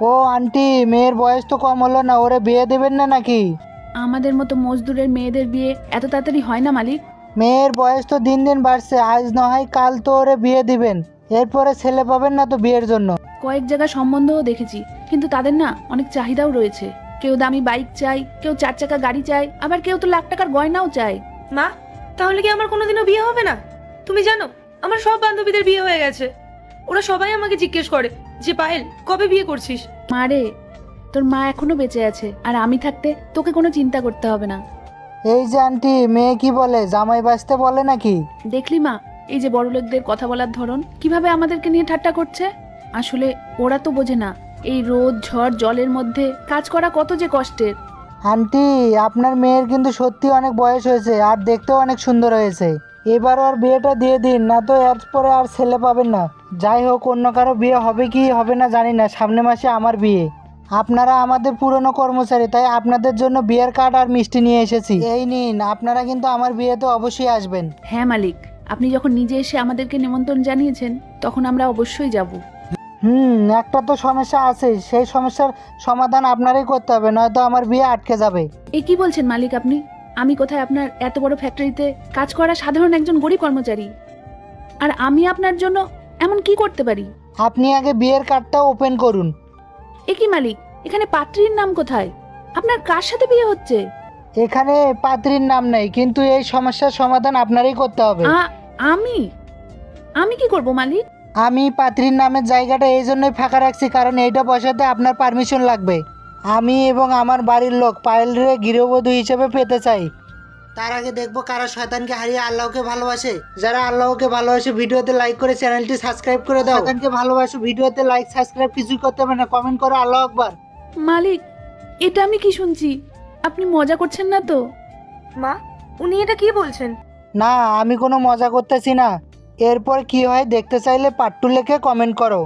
ও aunty, মেয়ের বয়স তো কম হলো না, ওরে বিয়ে দেবেন না নাকি? আমাদের মতো মজদুরের মেয়েদের বিয়ে এত তাড়াতাড়ি হয় না মালিক। মেয়ের বয়স তো দিন দিন বাড়ছে, আজ না হয় কাল তো ওরে বিয়ে দিবেন। এরপরে ছেলে পাবেন না তো বিয়ের জন্য। কয়েক জায়গায় সম্বন্ধও দেখেছি, কিন্তু তাদের না অনেক চাহিদাও রয়েছে। কেউ দামি বাইক চাই, কেউ 4 চাকা গাড়ি চাই, আবার কেউ তো লাখ টাকার গয়নাও চায়। মা, তাহলে কি আমার কোনোদিনও বিয়ে হবে না? তুমি জানো আমার সব বান্ধবীদের বিয়ে হয়ে গেছে। ওরা সবাই আমাকে জিজ্ঞেস করে যে পায়েল কবে বিয়ে করছিস। মা রে, তোর মা এখনো বেঁচে আছে, আর আমি থাকতে তোকে কোনো চিন্তা করতে হবে না। এই যে আন্টি, মেয়ে কি বলে, জামাই বাঁচতে বলে নাকি? দেখলি মা, এই যে বড়লোকদের কথা বলার ধরন, কিভাবে আমাদেরকে নিয়ে ঠাট্টা করছে। আসলে ওরা তো বোঝে না এই রোদ ঝড় জলের মধ্যে কাজ করা কত যে কষ্টের। আন্টি, আপনার মেয়ের কিন্তু সত্যি অনেক বয়স হয়েছে, আর দেখতেও অনেক সুন্দর হয়েছে। এবার আর বিয়েটা দিয়ে দিন, না তো এর পরে আর ছেলে পাবেন না। যাই হোক, অন্য কারো বিয়ে হবে কি হবে না জানি না, সামনের মাসে আমার বিয়ে। আপনারা আমাদের পুরনো কর্মচারী, তাই আপনাদের জন্য বিয়ের কার্ড আর মিষ্টি নিয়ে এসেছি। এই নিন, আপনারা কিন্তু আমার বিয়েতে অবশ্যই আসবেন। হ্যাঁ মালিক, আপনি যখন নিজে এসে আমাদেরকে নিমন্ত্রণ জানিয়েছেন, তখন আমরা অবশ্যই যাব। একটা তো সমস্যা আছে, সেই সমস্যার সমাধান আপনারই করতে হবে, নয়তো আমার বিয়ে আটকে যাবে। এ কি বলছেন মালিক আপনি? আমি কোথায় আপনার এত বড় ফ্যাক্টরিতে কাজ করা সাধারণ একজন গরিব কর্মচারী, আর আমি আপনার জন্য এমন কি করতে পারি? আপনি আগে বিয়ের কার্ডটা ওপেন করুন। এ কি মালিক, এখানে পাত্রীর নাম কোথায়? আপনার কার সাথে বিয়ে হচ্ছে? এখানে পাত্রীর নাম নেই, কিন্তু এই সমস্যার সমাধান আপনারই করতে হবে। আমি আমি কি করব মালিক? আমি পাত্রীর নামের জায়গাটা এই জন্যই ফাঁকা রাখছি, কারণ এইটা বসাতে আপনার পারমিশন লাগবে। আমি এবং আমার বাড়ির লোক পায়েলরে গৃহবধূ হিসেবে পেতে চাই। তার আগে দেখবো কারা শয়তানকে হারিয়ে আল্লাহকে ভালোবাসে। যারা আল্লাহকে ভালোবাসে ভিডিওতে লাইক করে চ্যানেলটি সাবস্ক্রাইব করে দাও। শয়তানকে ভালোবাসো, ভিডিওতে লাইক সাবস্ক্রাইব কিছুই করতে হবে না, কমেন্ট করো আল্লাহ আকবার। মালিক, এটা আমি কি শুনছি? আপনি মজা করছেন না তো? মা, উনি এটা কি বলছেন? না, আমি কোনো মজা করতেছি না। এরপর কি হয় দেখতে চাইলে পার্ট 2 লিখে কমেন্ট করো।